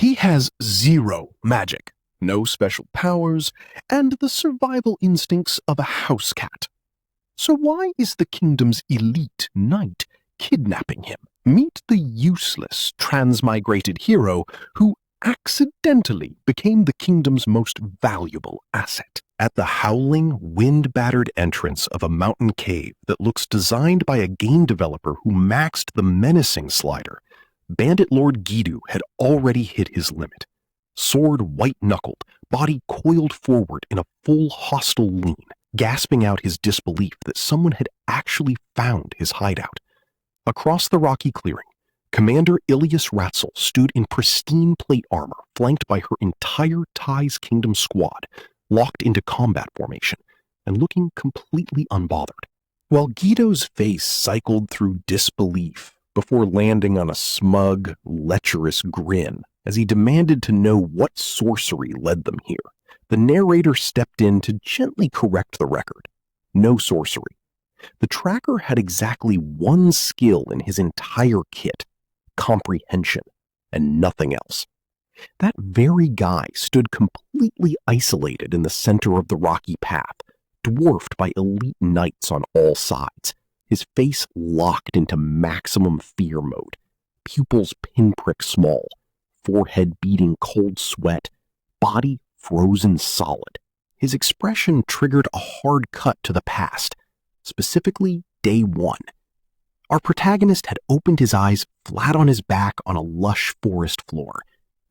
He has zero magic, no special powers, and the survival instincts of a house cat. So why is the kingdom's elite knight kidnapping him? Meet the useless transmigrated hero who accidentally became the kingdom's most valuable asset. At the howling, wind-battered entrance of a mountain cave that looks designed by a game developer who maxed the menacing slider, Bandit Lord Gidu had already hit his limit. Sword white-knuckled, body coiled forward in a full hostile lean, gasping out his disbelief that someone had actually found his hideout. Across the rocky clearing, Commander Illias Ratzel stood in pristine plate armor, flanked by her entire Ties Kingdom squad, locked into combat formation, and looking completely unbothered. While Guido's face cycled through disbelief before landing on a smug, lecherous grin as he demanded to know what sorcery led them here, the narrator stepped in to gently correct the record. No sorcery. The tracker had exactly one skill in his entire kit: comprehension, and nothing else. That very guy stood completely isolated in the center of the rocky path, dwarfed by elite knights on all sides, his face locked into maximum fear mode, pupils pinprick small, forehead beating cold sweat, body frozen solid. His expression triggered a hard cut to the past, specifically day one. Our protagonist had opened his eyes flat on his back on a lush forest floor,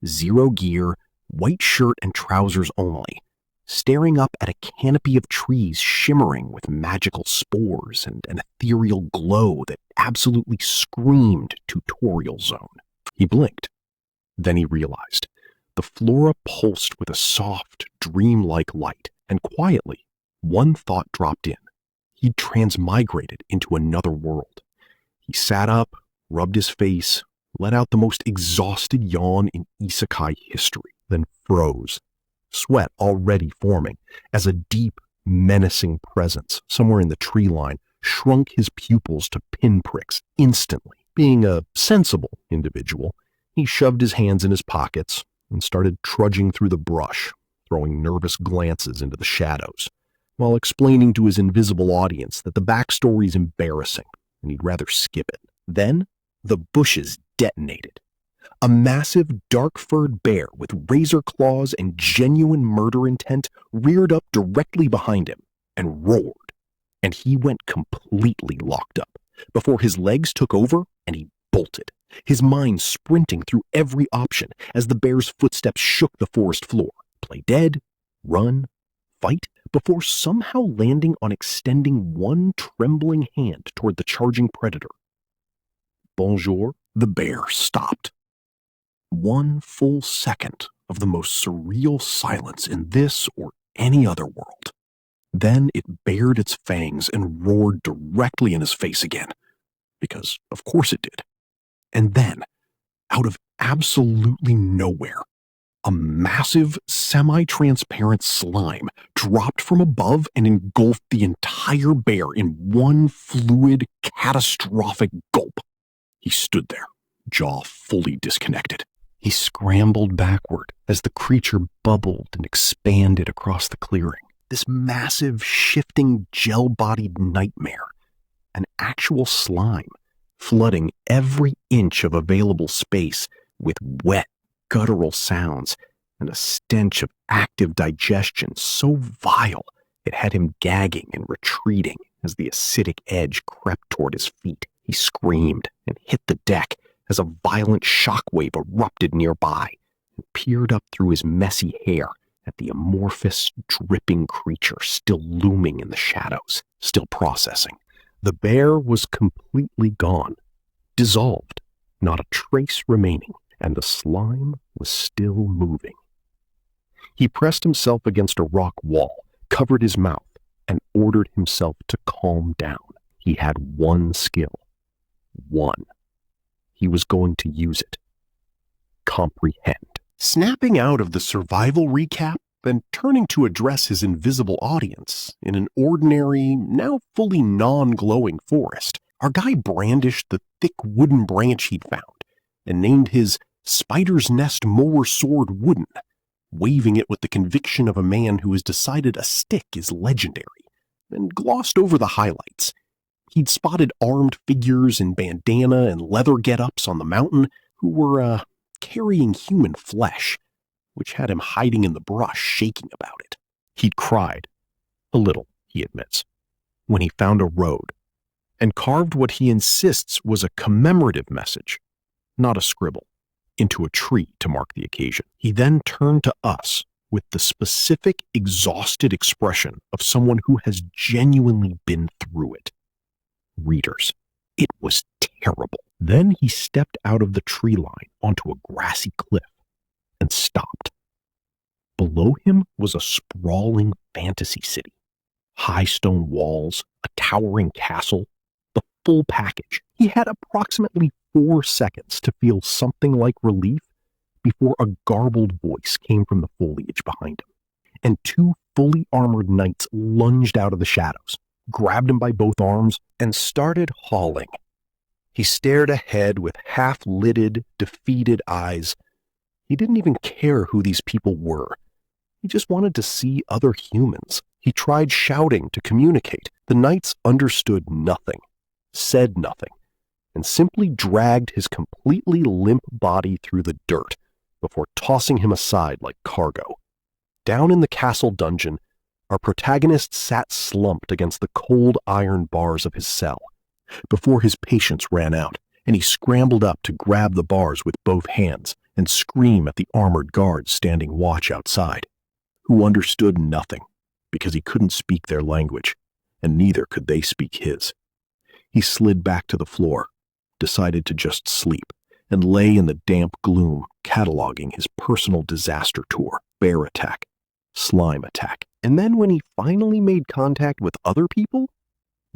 zero gear, white shirt and trousers only, staring up at a canopy of trees shimmering with magical spores and an ethereal glow that absolutely screamed tutorial zone. He blinked. Then he realized. The flora pulsed with a soft, dreamlike light, and quietly, one thought dropped in. He'd transmigrated into another world. He sat up, rubbed his face, let out the most exhausted yawn in Isekai history, then froze, sweat already forming as a deep, menacing presence somewhere in the tree line shrunk his pupils to pinpricks instantly. Being a sensible individual, he shoved his hands in his pockets and started trudging through the brush, throwing nervous glances into the shadows, while explaining to his invisible audience that the backstory's embarrassing and he'd rather skip it. Then, the bushes detonated. A massive, dark-furred bear with razor claws and genuine murder intent reared up directly behind him and roared, and he went completely locked up before his legs took over and he bolted, his mind sprinting through every option as the bear's footsteps shook the forest floor. Play dead, run, fight, before somehow landing on extending one trembling hand toward the charging predator. Bonjour, the bear stopped. One full second of the most surreal silence in this or any other world. Then it bared its fangs and roared directly in his face again, because of course it did. And then, out of absolutely nowhere, a massive, semi-transparent slime dropped from above and engulfed the entire bear in one fluid, catastrophic gulp. He stood there, jaw fully disconnected. He scrambled backward as the creature bubbled and expanded across the clearing. This massive, shifting, gel-bodied nightmare. An actual slime, flooding every inch of available space with wet, guttural sounds and a stench of active digestion so vile it had him gagging and retreating as the acidic edge crept toward his feet. He screamed and hit the deck as a violent shockwave erupted nearby and peered up through his messy hair at the amorphous, dripping creature still looming in the shadows, still processing. The bear was completely gone, dissolved, not a trace remaining, and the slime was still moving. He pressed himself against a rock wall, covered his mouth, and ordered himself to calm down. He had one skill. One. He was going to use it. Comprehend. Snapping out of the survival recap and turning to address his invisible audience in an ordinary, now fully non-glowing forest, our guy brandished the thick wooden branch he'd found and named his Spider's Nest Mower Sword Wooden, waving it with the conviction of a man who has decided a stick is legendary, and glossed over the highlights. He'd spotted armed figures in bandana and leather get-ups on the mountain who were, carrying human flesh, which had him hiding in the brush, shaking about it. He'd cried, a little, he admits, when he found a road, and carved what he insists was a commemorative message, not a scribble, into a tree to mark the occasion. He then turned to us with the specific, exhausted expression of someone who has genuinely been through it. Readers, it was terrible. Then he stepped out of the tree line onto a grassy cliff and stopped. Below him was a sprawling fantasy city. High stone walls, a towering castle, the full package. He had approximately 4 seconds to feel something like relief before a garbled voice came from the foliage behind him, and 2 fully armored knights lunged out of the shadows, grabbed him by both arms, and started hauling. He stared ahead with half-lidded, defeated eyes. He didn't even care who these people were. He just wanted to see other humans. He tried shouting to communicate. The knights understood nothing, said nothing, and simply dragged his completely limp body through the dirt before tossing him aside like cargo. Down in the castle dungeon, our protagonist sat slumped against the cold iron bars of his cell before his patience ran out, and he scrambled up to grab the bars with both hands and scream at the armored guards standing watch outside, who understood nothing because he couldn't speak their language, and neither could they speak his. He slid back to the floor, decided to just sleep, and lay in the damp gloom cataloging his personal disaster tour, bear attack, slime attack, and then when he finally made contact with other people,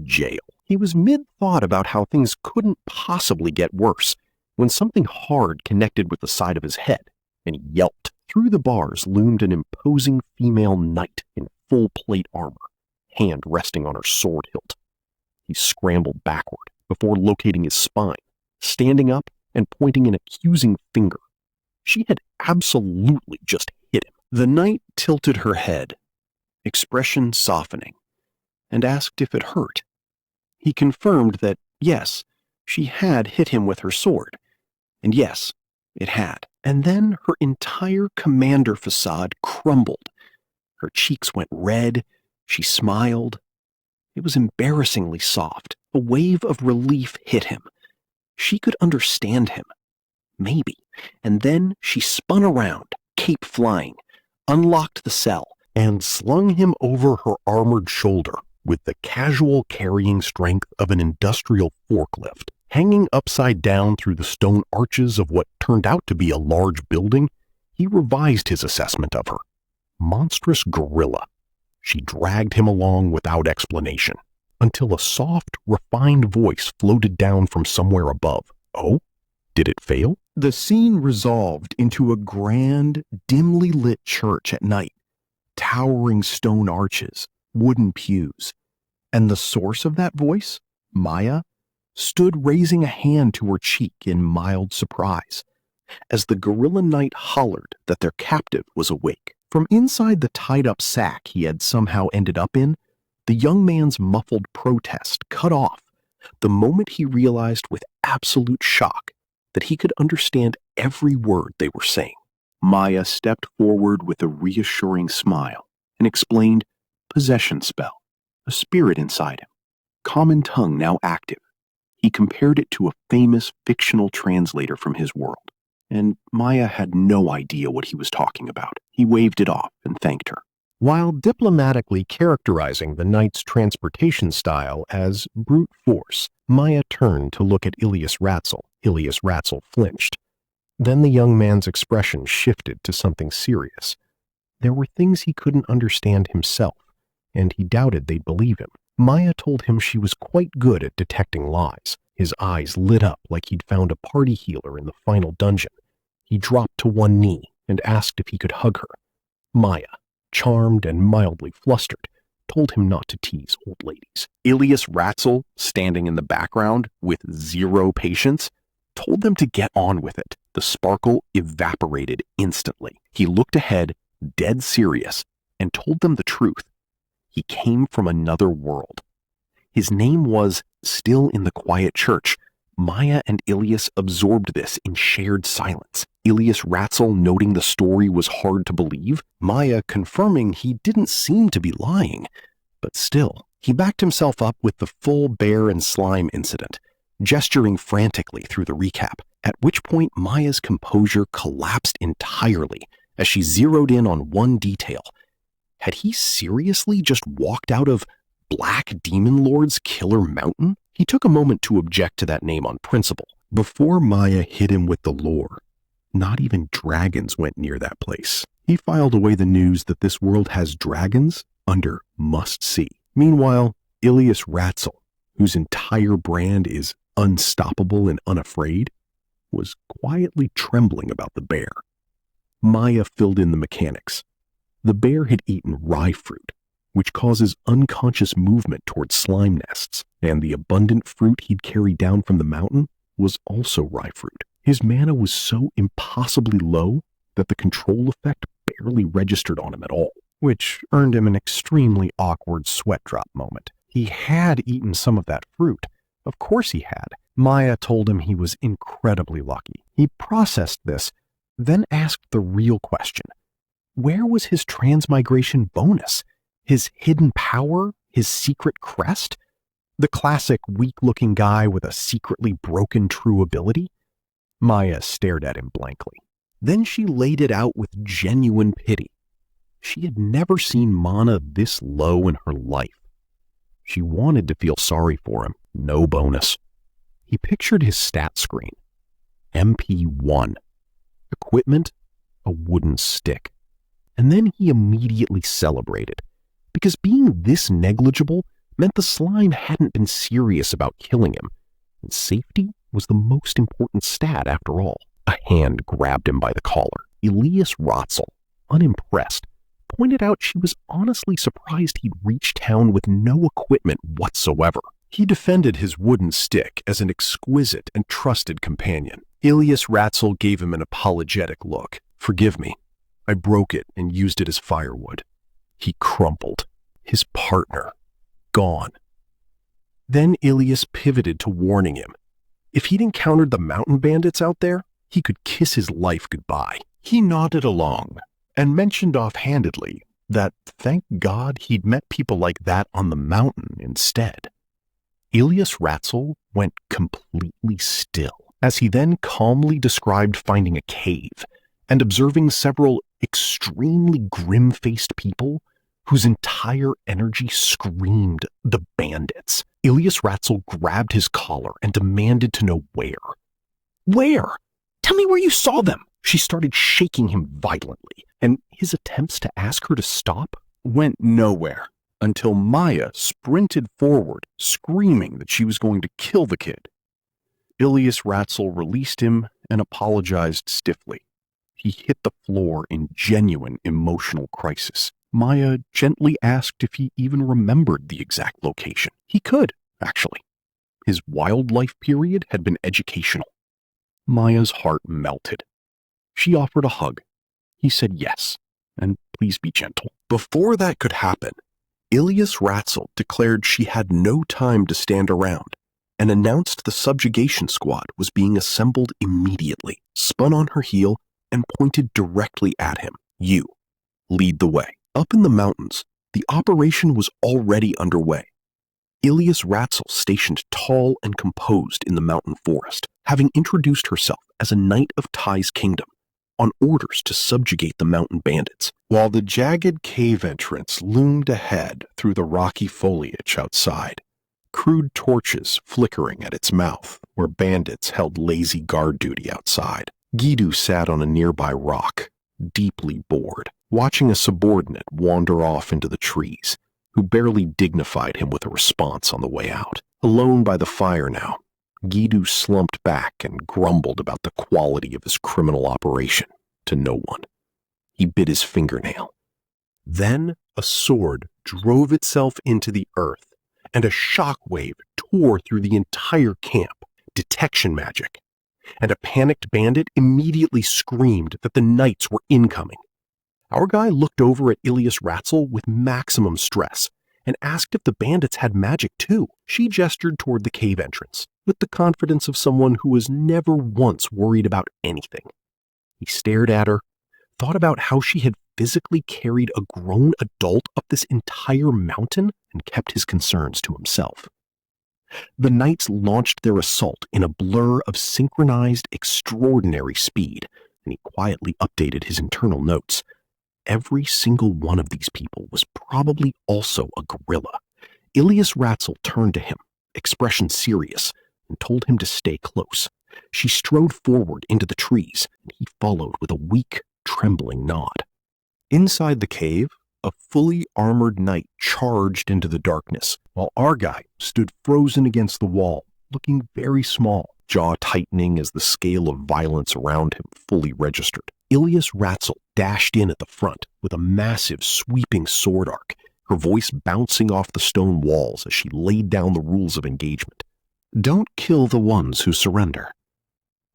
jail. He was mid-thought about how things couldn't possibly get worse when something hard connected with the side of his head, and he yelped. Through the bars loomed an imposing female knight in full plate armor, hand resting on her sword hilt. He scrambled backward before locating his spine, standing up and pointing an accusing finger. She had absolutely just hit him. The knight tilted her head, expression softening, and asked if it hurt. He confirmed that, yes, she had hit him with her sword, and yes, it had. And then her entire commander facade crumbled. Her cheeks went red, she smiled. It was embarrassingly soft. A wave of relief hit him. She could understand him. Maybe. And then she spun around, cape flying, unlocked the cell, and slung him over her armored shoulder with the casual carrying strength of an industrial forklift. Hanging upside down through the stone arches of what turned out to be a large building, he revised his assessment of her. Monstrous gorilla. She dragged him along without explanation, until a soft, refined voice floated down from somewhere above. Oh? Did it fail? The scene resolved into a grand, dimly lit church at night. Towering stone arches, wooden pews. And the source of that voice, Maya, stood raising a hand to her cheek in mild surprise, as the gorilla knight hollered that their captive was awake. From inside the tied-up sack he had somehow ended up in, the young man's muffled protest cut off the moment he realized with absolute shock that he could understand every word they were saying. Maya stepped forward with a reassuring smile and explained, possession spell, a spirit inside him, common tongue now active. He compared it to a famous fictional translator from his world, and Maya had no idea what he was talking about. He waved it off and thanked her. While diplomatically characterizing the knight's transportation style as brute force, Maya turned to look at Illias Ratzel. Illias Ratzel flinched. Then the young man's expression shifted to something serious. There were things he couldn't understand himself, and he doubted they'd believe him. Maya told him she was quite good at detecting lies. His eyes lit up like he'd found a party healer in the final dungeon. He dropped to one knee and asked if he could hug her. Maya, charmed and mildly flustered, told him not to tease old ladies. Illias Ratzel, standing in the background with zero patience, told them to get on with it. The sparkle evaporated instantly. He looked ahead, dead serious, and told them the truth. He came from another world. His name was still in the quiet church. Maya and Illias absorbed this in shared silence. Illias Ratzel noting the story was hard to believe, Maya confirming he didn't seem to be lying. But still, he backed himself up with the full bear and slime incident, gesturing frantically through the recap, at which point Maya's composure collapsed entirely as she zeroed in on one detail. Had he seriously just walked out of Black Demon Lord's Killer Mountain? He took a moment to object to that name on principle. Before Maya hit him with the lore, not even dragons went near that place. He filed away the news that this world has dragons under must see. Meanwhile, Illias Ratzel, whose entire brand is unstoppable and unafraid, was quietly trembling about the bear. Maya filled in the mechanics. The bear had eaten rye fruit, which causes unconscious movement towards slime nests, and the abundant fruit he'd carried down from the mountain was also rye fruit. His mana was so impossibly low that the control effect barely registered on him at all, which earned him an extremely awkward sweat drop moment. He had eaten some of that fruit. Of course he had. Maya told him he was incredibly lucky. He processed this, then asked the real question. Where was his transmigration bonus? His hidden power? His secret crest? The classic weak-looking guy with a secretly broken true ability? Maya stared at him blankly. Then she laid it out with genuine pity. She had never seen mana this low in her life. She wanted to feel sorry for him. No bonus. He pictured his stat screen. MP1. Equipment? A wooden stick. And then he immediately celebrated, because being this negligible meant the slime hadn't been serious about killing him, and safety was the most important stat after all. A hand grabbed him by the collar. Illias Ratzel, unimpressed, pointed out she was honestly surprised he'd reached town with no equipment whatsoever. He defended his wooden stick as an exquisite and trusted companion. Illias Ratzel gave him an apologetic look. Forgive me. I broke it and used it as firewood. He crumpled. His partner. Gone. Then Illias pivoted to warning him. If he'd encountered the mountain bandits out there, he could kiss his life goodbye. He nodded along and mentioned offhandedly that thank God he'd met people like that on the mountain instead. Illias Ratzel went completely still as he then calmly described finding a cave and observing several extremely grim-faced people whose entire energy screamed the bandits. Illias Ratzel grabbed his collar and demanded to know where. Where? Tell me where you saw them! She started shaking him violently, and his attempts to ask her to stop went nowhere until Maya sprinted forward, screaming that she was going to kill the kid. Illias Ratzel released him and apologized stiffly. He hit the floor in genuine emotional crisis. Maya gently asked if he even remembered the exact location. He could, actually. His wildlife period had been educational. Maya's heart melted. She offered a hug. He said yes, and please be gentle. Before that could happen, Illias Ratzel declared she had no time to stand around and announced the subjugation squad was being assembled immediately, spun on her heel, and pointed directly at him. You, lead the way. Up in the mountains, the operation was already underway. Illias Ratzel stationed tall and composed in the mountain forest, having introduced herself as a knight of Ty's kingdom, on orders to subjugate the mountain bandits, while the jagged cave entrance loomed ahead through the rocky foliage outside, crude torches flickering at its mouth where bandits held lazy guard duty outside. Guido sat on a nearby rock, deeply bored, watching a subordinate wander off into the trees, who barely dignified him with a response on the way out. Alone by the fire now, Guido slumped back and grumbled about the quality of his criminal operation to no one. He bit his fingernail. Then a sword drove itself into the earth, and a shockwave tore through the entire camp. Detection magic. and a panicked bandit immediately screamed that the knights were incoming. Our guy looked over at Illias Ratzel with maximum stress and asked if the bandits had magic too. She gestured toward the cave entrance with the confidence of someone who was never once worried about anything. He stared at her, thought about how she had physically carried a grown adult up this entire mountain, and kept his concerns to himself. The knights launched their assault in a blur of synchronized, extraordinary speed, and he quietly updated his internal notes. Every single one of these people was probably also a gorilla. Illias Ratzel turned to him, expression serious, and told him to stay close. She strode forward into the trees, and he followed with a weak, trembling nod. Inside the cave, a fully armored knight charged into the darkness, while our guy stood frozen against the wall, looking very small, jaw tightening as the scale of violence around him fully registered. Illias Ratzel dashed in at the front with a massive, sweeping sword arc, her voice bouncing off the stone walls as she laid down the rules of engagement. Don't kill the ones who surrender.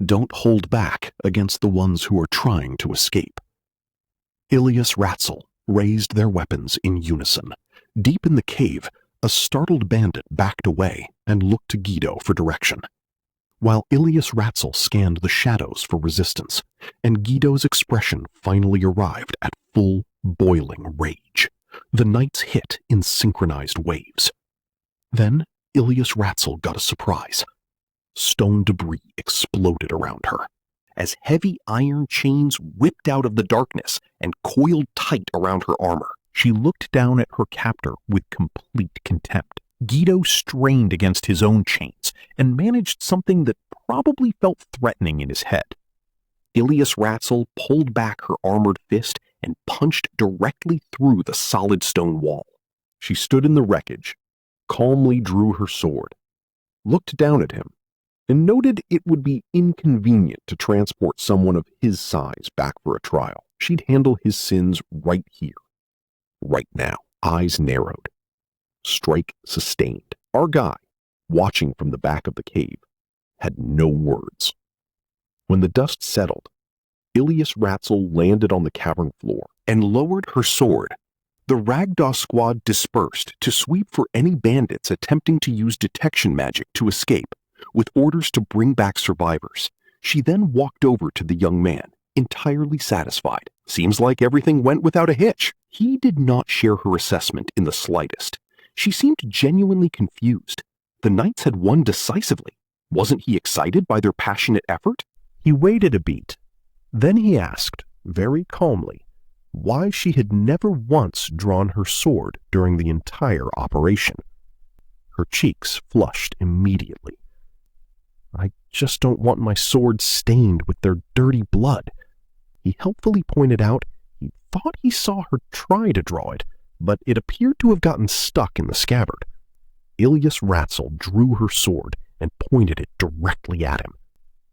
Don't hold back against the ones who are trying to escape. Illias Ratzel raised their weapons in unison. Deep in the cave, a startled bandit backed away and looked to Guido for direction, while Illias Ratzel scanned the shadows for resistance, and Guido's expression finally arrived at full, boiling rage. The knights hit in synchronized waves. Then Illias Ratzel got a surprise. Stone debris exploded around her, as heavy iron chains whipped out of the darkness and coiled tight around her armor. She looked down at her captor with complete contempt. Guido strained against his own chains and managed something that probably felt threatening in his head. Illias Ratzel pulled back her armored fist and punched directly through the solid stone wall. She stood in the wreckage, calmly drew her sword, looked down at him, and noted it would be inconvenient to transport someone of his size back for a trial. She'd handle his sins right here, right now. Eyes narrowed. Strike sustained. Our guy, watching from the back of the cave, had no words. When the dust settled, Illias Ratzel landed on the cavern floor and lowered her sword. The Ragdoll squad dispersed to sweep for any bandits attempting to use detection magic to escape, with orders to bring back survivors. She then walked over to the young man, entirely satisfied. Seems like everything went without a hitch. He did not share her assessment in the slightest. She seemed genuinely confused. The knights had won decisively. Wasn't he excited by their passionate effort? He waited a beat. Then he asked, very calmly, why she had never once drawn her sword during the entire operation. Her cheeks flushed immediately. I just don't want my sword stained with their dirty blood. He helpfully pointed out he thought he saw her try to draw it, but it appeared to have gotten stuck in the scabbard. Illias Ratzel drew her sword and pointed it directly at him.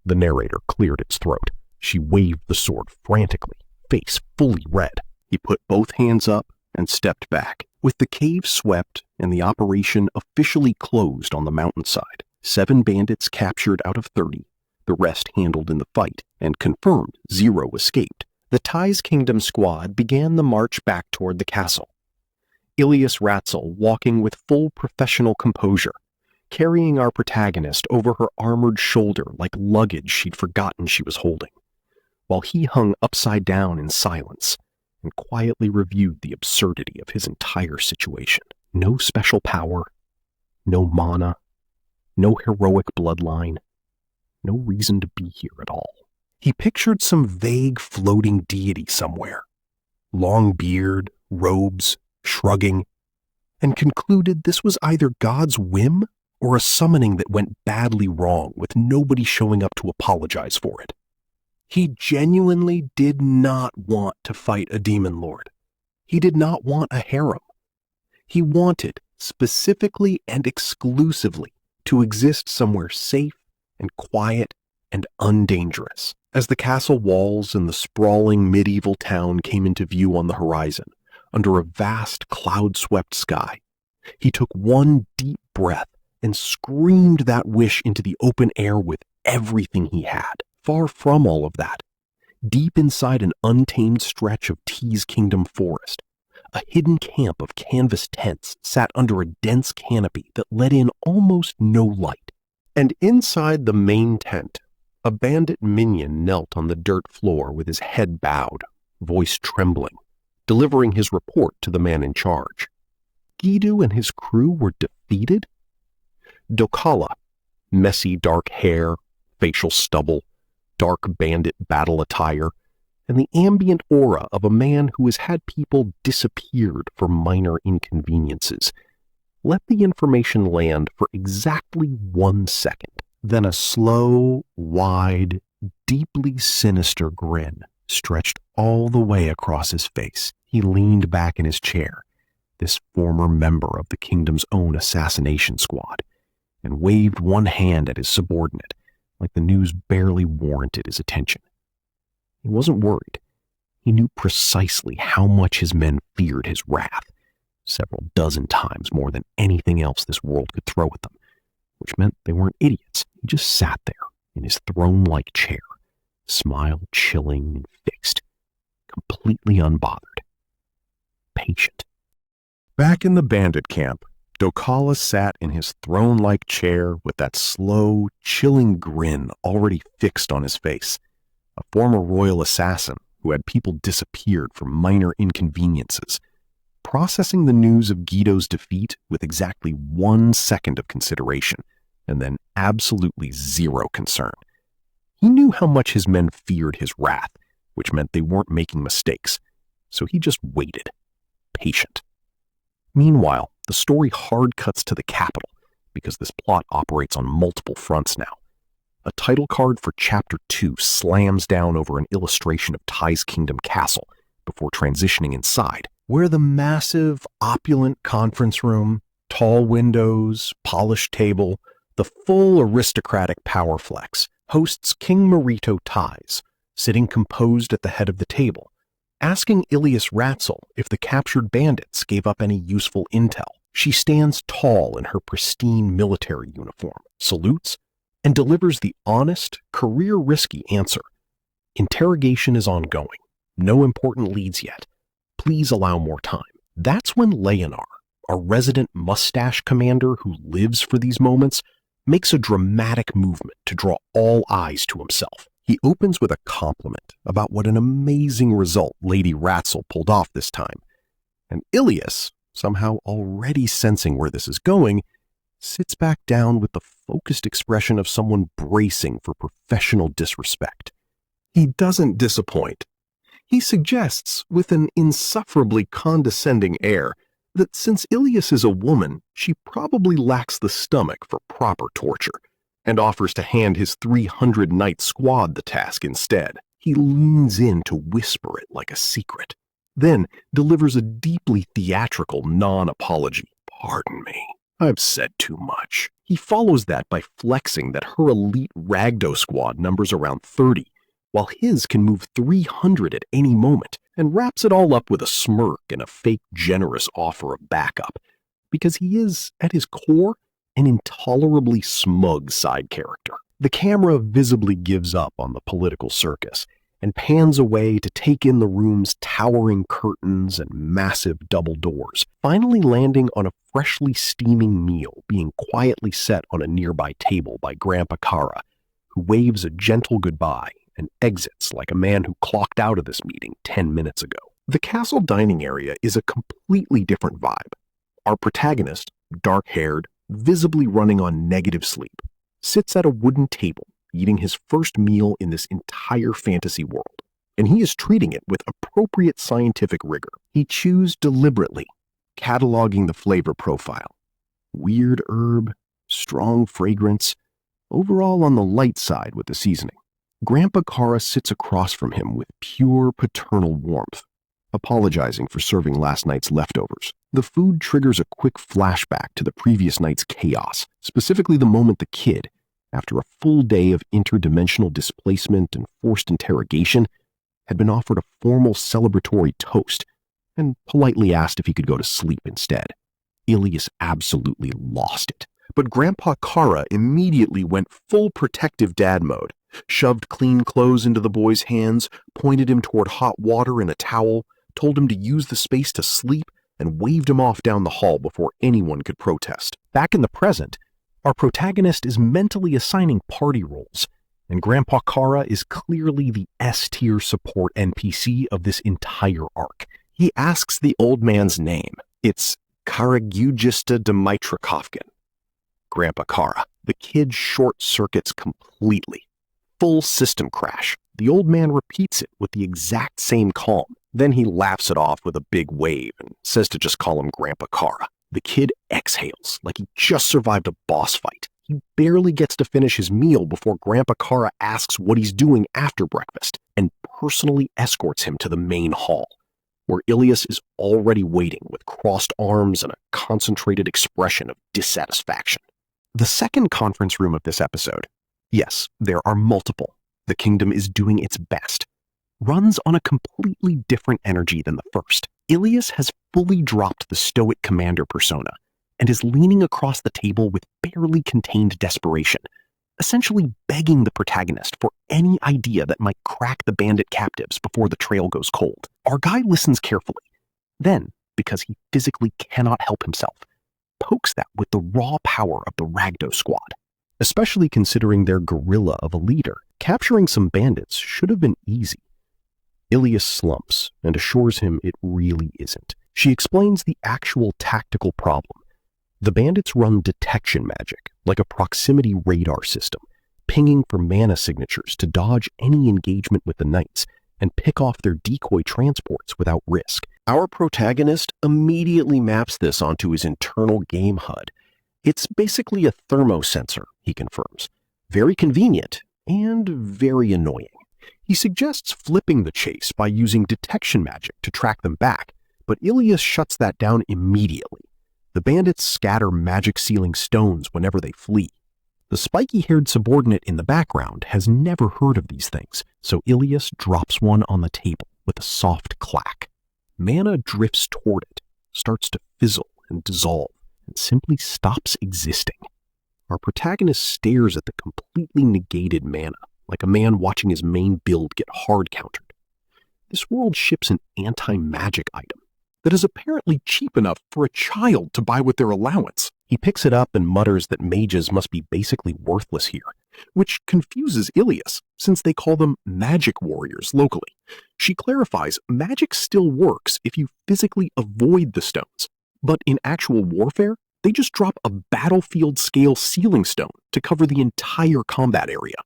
The narrator cleared its throat. She waved the sword frantically, face fully red. He put both hands up and stepped back. With the cave swept and the operation officially closed on the mountainside, 7 bandits captured out of 30, the rest handled in the fight, and confirmed 0 escaped, the Tai's Kingdom squad began the march back toward the castle. Illias Ratzel walking with full professional composure, carrying our protagonist over her armored shoulder like luggage she'd forgotten she was holding, while he hung upside down in silence and quietly reviewed the absurdity of his entire situation. No special power, no mana, no heroic bloodline, no reason to be here at all. He pictured some vague floating deity somewhere, long beard, robes, shrugging, and concluded this was either God's whim or a summoning that went badly wrong with nobody showing up to apologize for it. He genuinely did not want to fight a demon lord. He did not want a harem. He wanted, specifically and exclusively, to exist somewhere safe and quiet and undangerous. As the castle walls and the sprawling medieval town came into view on the horizon, under a vast cloud-swept sky, he took one deep breath and screamed that wish into the open air with everything he had. Far from all of that, deep inside an untamed stretch of Tease Kingdom forest, a hidden camp of canvas tents sat under a dense canopy that let in almost no light. And inside the main tent, a bandit minion knelt on the dirt floor with his head bowed, voice trembling, delivering his report to the man in charge. Guido and his crew were defeated? Docolla, messy dark hair, facial stubble, dark bandit battle attire, and the ambient aura of a man who has had people disappeared for minor inconveniences. Let the information land for exactly 1 second. Then a slow, wide, deeply sinister grin stretched all the way across his face. He leaned back in his chair, this former member of the kingdom's own assassination squad, and waved one hand at his subordinate, like the news barely warranted his attention. He wasn't worried. He knew precisely how much his men feared his wrath, several dozen times more than anything else this world could throw at them, which meant they weren't idiots. He just sat there in his throne-like chair, smile chilling and fixed, completely unbothered, patient. Back in the bandit camp, Docolla sat in his throne-like chair with that slow, chilling grin already fixed on his face. A former royal assassin who had people disappeared for minor inconveniences, processing the news of Guido's defeat with exactly 1 second of consideration, and then absolutely zero concern. He knew how much his men feared his wrath, which meant they weren't making mistakes, so he just waited, patient. Meanwhile, the story hard cuts to the capital, because this plot operates on multiple fronts now. A title card for Chapter 2 slams down over an illustration of Tease Kingdom Castle before transitioning inside, where the massive, opulent conference room, tall windows, polished table, the full aristocratic power flex, hosts King Marito Teise, sitting composed at the head of the table, asking Illias Ratzel if the captured bandits gave up any useful intel. She stands tall in her pristine military uniform, salutes, and delivers the honest, career-risky answer. Interrogation is ongoing. No important leads yet. Please allow more time. That's when Leonard, a resident mustache commander who lives for these moments, makes a dramatic movement to draw all eyes to himself. He opens with a compliment about what an amazing result Lady Ratzel pulled off this time. And Illias, somehow already sensing where this is going, sits back down with the focused expression of someone bracing for professional disrespect. He doesn't disappoint. He suggests, with an insufferably condescending air, that since Illias is a woman, she probably lacks the stomach for proper torture, and offers to hand his 300-knight squad the task instead. He leans in to whisper it like a secret, then delivers a deeply theatrical non-apology. "Pardon me, I've said too much." He follows that by flexing that her elite ragdo squad numbers around 30, while his can move 300 at any moment, and wraps it all up with a smirk and a fake generous offer of backup, because he is, at his core, an intolerably smug side character. The camera visibly gives up on the political circus and pans away to take in the room's towering curtains and massive double doors, finally landing on a freshly steaming meal being quietly set on a nearby table by Grandpa Kara, who waves a gentle goodbye and exits like a man who clocked out of this meeting 10 minutes ago. The castle dining area is a completely different vibe. Our protagonist, dark-haired, visibly running on negative sleep, sits at a wooden table eating his first meal in this entire fantasy world, and he is treating it with appropriate scientific rigor. He chews deliberately, cataloging the flavor profile. Weird herb, strong fragrance, overall on the light side with the seasoning. Grandpa Kara sits across from him with pure paternal warmth, apologizing for serving last night's leftovers. The food triggers a quick flashback to the previous night's chaos, specifically the moment the kid, after a full day of interdimensional displacement and forced interrogation, had been offered a formal celebratory toast and politely asked if he could go to sleep instead. Illias absolutely lost it. But Grandpa Kara immediately went full protective dad mode, shoved clean clothes into the boy's hands, pointed him toward hot water and a towel, told him to use the space to sleep, and waved him off down the hall before anyone could protest. Back in the present, our protagonist is mentally assigning party roles, and Grandpa Kara is clearly the S-tier support NPC of this entire arc. He asks the old man's name. It's Karagugista Dmitrikovkin. Grandpa Kara. The kid short-circuits completely. Full system crash. The old man repeats it with the exact same calm. Then he laughs it off with a big wave and says to just call him Grandpa Kara. The kid exhales like he just survived a boss fight. He barely gets to finish his meal before Grandpa Kara asks what he's doing after breakfast and personally escorts him to the main hall, where Illias is already waiting with crossed arms and a concentrated expression of dissatisfaction. The second conference room of this episode, yes, there are multiple, the kingdom is doing its best, runs on a completely different energy than the first. Illias has fully dropped the stoic commander persona and is leaning across the table with barely contained desperation, essentially begging the protagonist for any idea that might crack the bandit captives before the trail goes cold. Our guy listens carefully. Then, because he physically cannot help himself, pokes that with the raw power of the Ragdo squad. Especially considering their gorilla of a leader, capturing some bandits should have been easy. Illias slumps and assures him it really isn't. She explains the actual tactical problem. The bandits run detection magic, like a proximity radar system, pinging for mana signatures to dodge any engagement with the knights and pick off their decoy transports without risk. Our protagonist immediately maps this onto his internal game HUD. It's basically a thermosensor, he confirms. Very convenient and very annoying. He suggests flipping the chase by using detection magic to track them back, but Illias shuts that down immediately. The bandits scatter magic-sealing stones whenever they flee. The spiky-haired subordinate in the background has never heard of these things, so Illias drops one on the table with a soft clack. Mana drifts toward it, starts to fizzle and dissolve, and simply stops existing. Our protagonist stares at the completely negated mana, like a man watching his main build get hard-countered. This world ships an anti-magic item that is apparently cheap enough for a child to buy with their allowance. He picks it up and mutters that mages must be basically worthless here, which confuses Illias, since they call them magic warriors locally. She clarifies magic still works if you physically avoid the stones, but in actual warfare, they just drop a battlefield-scale sealing stone to cover the entire combat area.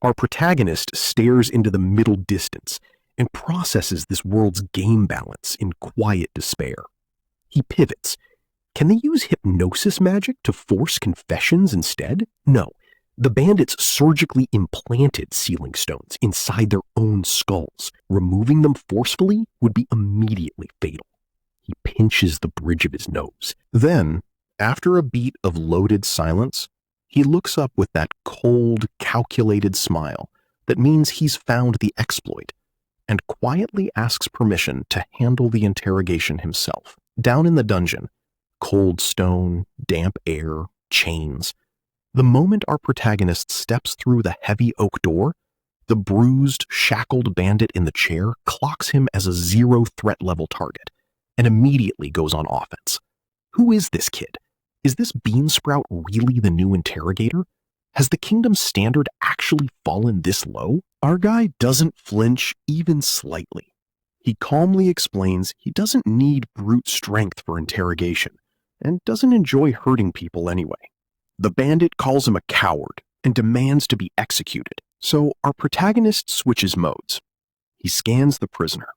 Our protagonist stares into the middle distance and processes this world's game balance in quiet despair. He pivots. Can they use hypnosis magic to force confessions instead? No. The bandits surgically implanted sealing stones inside their own skulls. Removing them forcefully would be immediately fatal. He pinches the bridge of his nose. Then, after a beat of loaded silence, he looks up with that cold, calculated smile that means he's found the exploit, and quietly asks permission to handle the interrogation himself. Down in the dungeon, cold stone, damp air, chains. The moment our protagonist steps through the heavy oak door, the bruised, shackled bandit in the chair clocks him as a zero threat level target and immediately goes on offense. Who is this kid? Is this beansprout really the new interrogator? Has the kingdom's standard actually fallen this low? Our guy doesn't flinch even slightly. He calmly explains he doesn't need brute strength for interrogation and doesn't enjoy hurting people anyway. The bandit calls him a coward and demands to be executed, so our protagonist switches modes. He scans the prisoner,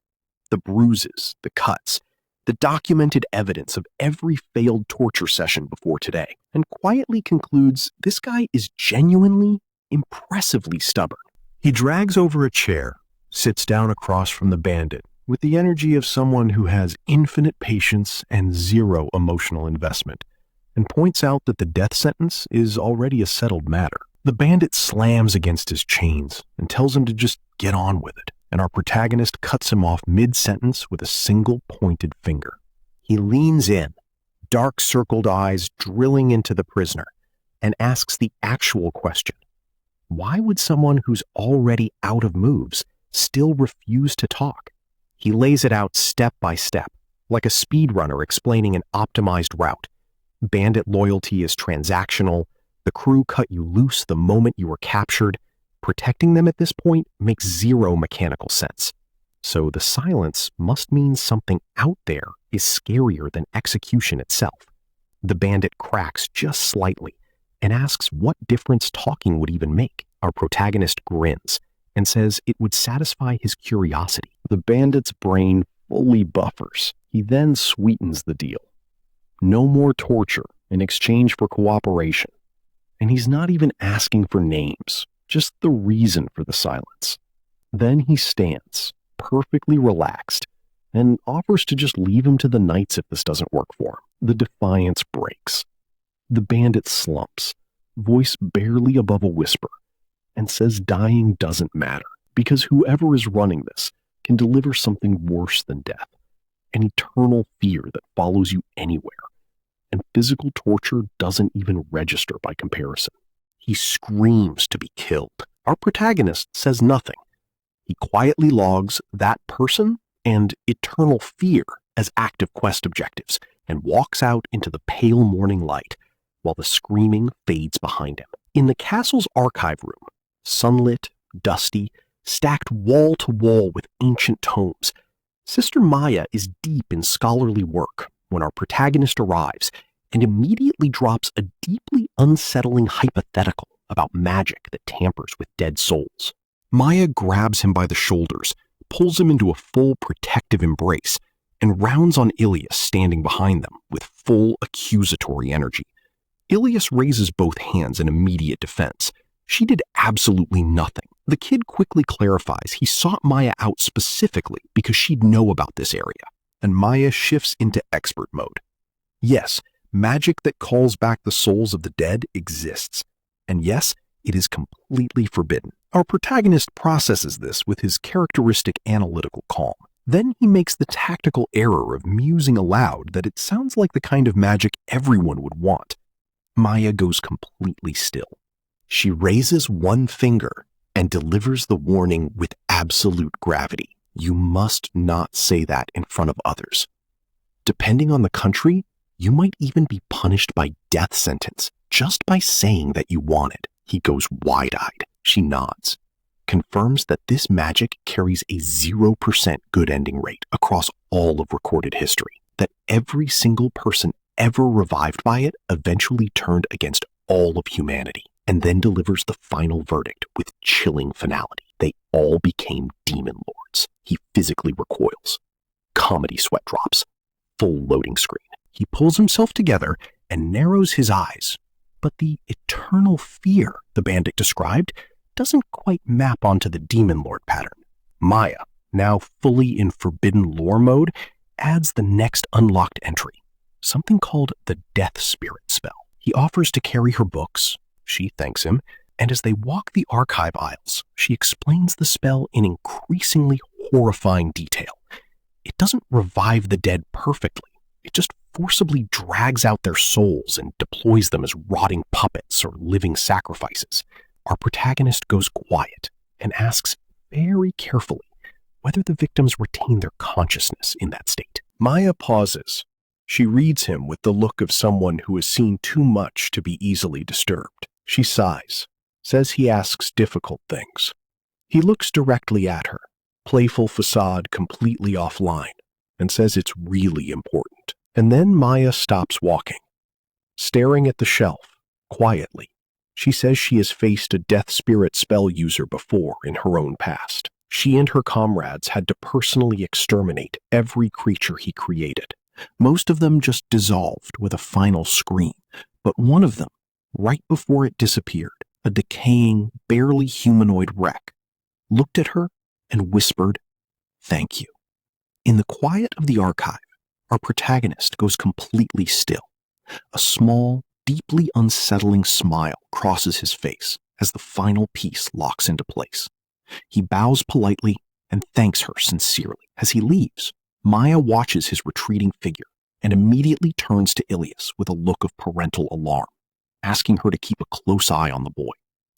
the bruises, the cuts, the documented evidence of every failed torture session before today, and quietly concludes this guy is genuinely, impressively stubborn. He drags over a chair, sits down across from the bandit with the energy of someone who has infinite patience and zero emotional investment, and points out that the death sentence is already a settled matter. The bandit slams against his chains and tells him to just get on with it, and our protagonist cuts him off mid-sentence with a single pointed finger. He leans in, dark circled eyes drilling into the prisoner, and asks the actual question. Why would someone who's already out of moves still refuse to talk? He lays it out step by step, like a speedrunner explaining an optimized route. Bandit loyalty is transactional. The crew cut you loose the moment you were captured. Protecting them at this point makes zero mechanical sense. So the silence must mean something out there is scarier than execution itself. The bandit cracks just slightly and asks what difference talking would even make. Our protagonist grins and says it would satisfy his curiosity. The bandit's brain fully buffers. He then sweetens the deal. No more torture in exchange for cooperation. And he's not even asking for names, just the reason for the silence. Then he stands, perfectly relaxed, and offers to just leave him to the knights if this doesn't work for him. The defiance breaks. The bandit slumps, voice barely above a whisper, and says dying doesn't matter, because whoever is running this can deliver something worse than death, an eternal fear that follows you anywhere, and physical torture doesn't even register by comparison. He screams to be killed. Our protagonist says nothing. He quietly logs that person and eternal fear as active quest objectives and walks out into the pale morning light while the screaming fades behind him. In the castle's archive room, sunlit, dusty, stacked wall to wall with ancient tomes, Sister Maya is deep in scholarly work when our protagonist arrives and immediately drops a deeply unsettling hypothetical about magic that tampers with dead souls. Maya grabs him by the shoulders, pulls him into a full protective embrace, and rounds on Illias standing behind them with full accusatory energy. Illias raises both hands in immediate defense. She did absolutely nothing. The kid quickly clarifies he sought Maya out specifically because she'd know about this area, and Maya shifts into expert mode. Yes, magic that calls back the souls of the dead exists, and yes, it is completely forbidden. Our protagonist processes this with his characteristic analytical calm. Then he makes the tactical error of musing aloud that it sounds like the kind of magic everyone would want. Maya goes completely still. She raises one finger and delivers the warning with absolute gravity. You must not say that in front of others. Depending on the country, you might even be punished by death sentence just by saying that you want it. He goes wide-eyed. She nods, confirms that this magic carries a 0% good ending rate across all of recorded history, that every single person ever revived by it eventually turned against all of humanity, and then delivers the final verdict with chilling finality. They all became demon lords. He physically recoils. Comedy sweat drops. Full loading screen. He pulls himself together and narrows his eyes. But the eternal fear the bandit described doesn't quite map onto the demon lord pattern. Maya, now fully in forbidden lore mode, adds the next unlocked entry, something called the death spirit spell. He offers to carry her books. She thanks him, and as they walk the archive aisles, she explains the spell in increasingly horrifying detail. It doesn't revive the dead perfectly. It just forcibly drags out their souls and deploys them as rotting puppets or living sacrifices. Our protagonist goes quiet and asks very carefully whether the victims retain their consciousness in that state. Maya pauses. She reads him with the look of someone who has seen too much to be easily disturbed. She sighs, says he asks difficult things. He looks directly at her, playful facade completely offline, and says it's really important. And then Maya stops walking, staring at the shelf, quietly. She says she has faced a death spirit spell user before in her own past. She and her comrades had to personally exterminate every creature he created. Most of them just dissolved with a final scream, but one of them, right before it disappeared, a decaying, barely humanoid wreck, looked at her and whispered, "Thank you." In the quiet of the archive, our protagonist goes completely still. A small, deeply unsettling smile crosses his face as the final piece locks into place. He bows politely and thanks her sincerely. As he leaves, Maya watches his retreating figure and immediately turns to Illias with a look of parental alarm. asking her to keep a close eye on the boy.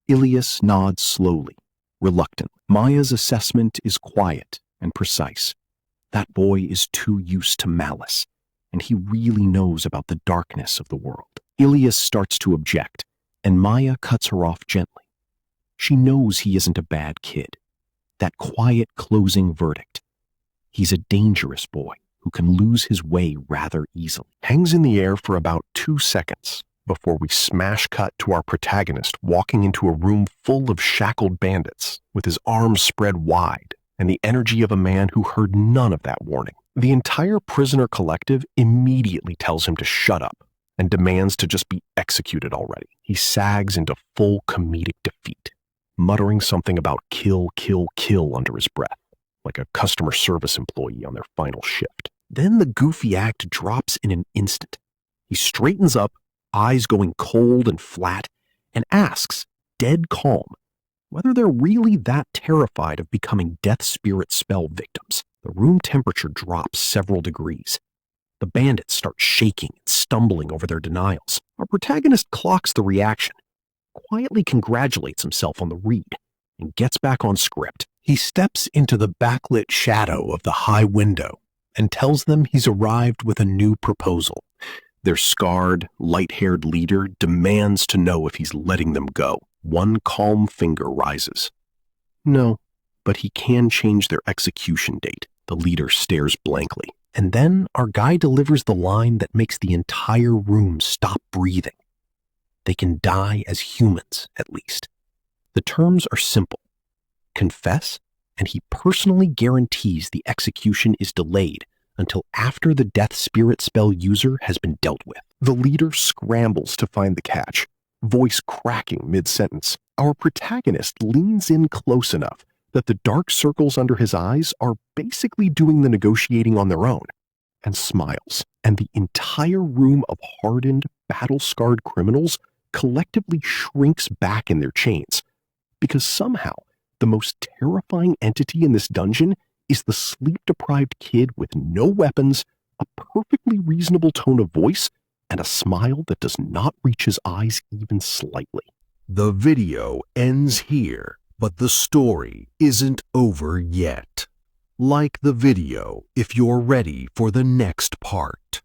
Illias nods slowly, reluctantly. Maya's assessment is quiet and precise. That boy is too used to malice, and he really knows about the darkness of the world. Illias starts to object, and Maya cuts her off gently. She knows he isn't a bad kid. That quiet closing verdict. He's a dangerous boy who can lose his way rather easily. Hangs in the air for about 2 seconds before we smash cut to our protagonist walking into a room full of shackled bandits with his arms spread wide and the energy of a man who heard none of that warning. The entire prisoner collective immediately tells him to shut up and demands to just be executed already. He sags into full comedic defeat, muttering something about kill, kill, kill under his breath, like a customer service employee on their final shift. Then the goofy act drops in an instant. He straightens up, eyes going cold and flat, and asks, dead calm, whether they're really that terrified of becoming death spirit spell victims. The room temperature drops several degrees. The bandits start shaking and stumbling over their denials. Our protagonist clocks the reaction, quietly congratulates himself on the read, and gets back on script. He steps into the backlit shadow of the high window and tells them he's arrived with a new proposal. Their scarred, light-haired leader demands to know if he's letting them go. One calm finger rises. No, but he can change their execution date. The leader stares blankly. And then our guy delivers the line that makes the entire room stop breathing. They can die as humans, at least. The terms are simple. Confess, and he personally guarantees the execution is delayed until after the death spirit spell user has been dealt with. The leader scrambles to find the catch, voice cracking mid-sentence. Our protagonist leans in close enough that the dark circles under his eyes are basically doing the negotiating on their own, and smiles. And the entire room of hardened, battle-scarred criminals collectively shrinks back in their chains, because somehow the most terrifying entity in this dungeon is the sleep-deprived kid with no weapons, a perfectly reasonable tone of voice, and a smile that does not reach his eyes even slightly. The video ends here, but the story isn't over yet. Like the video if you're ready for the next part.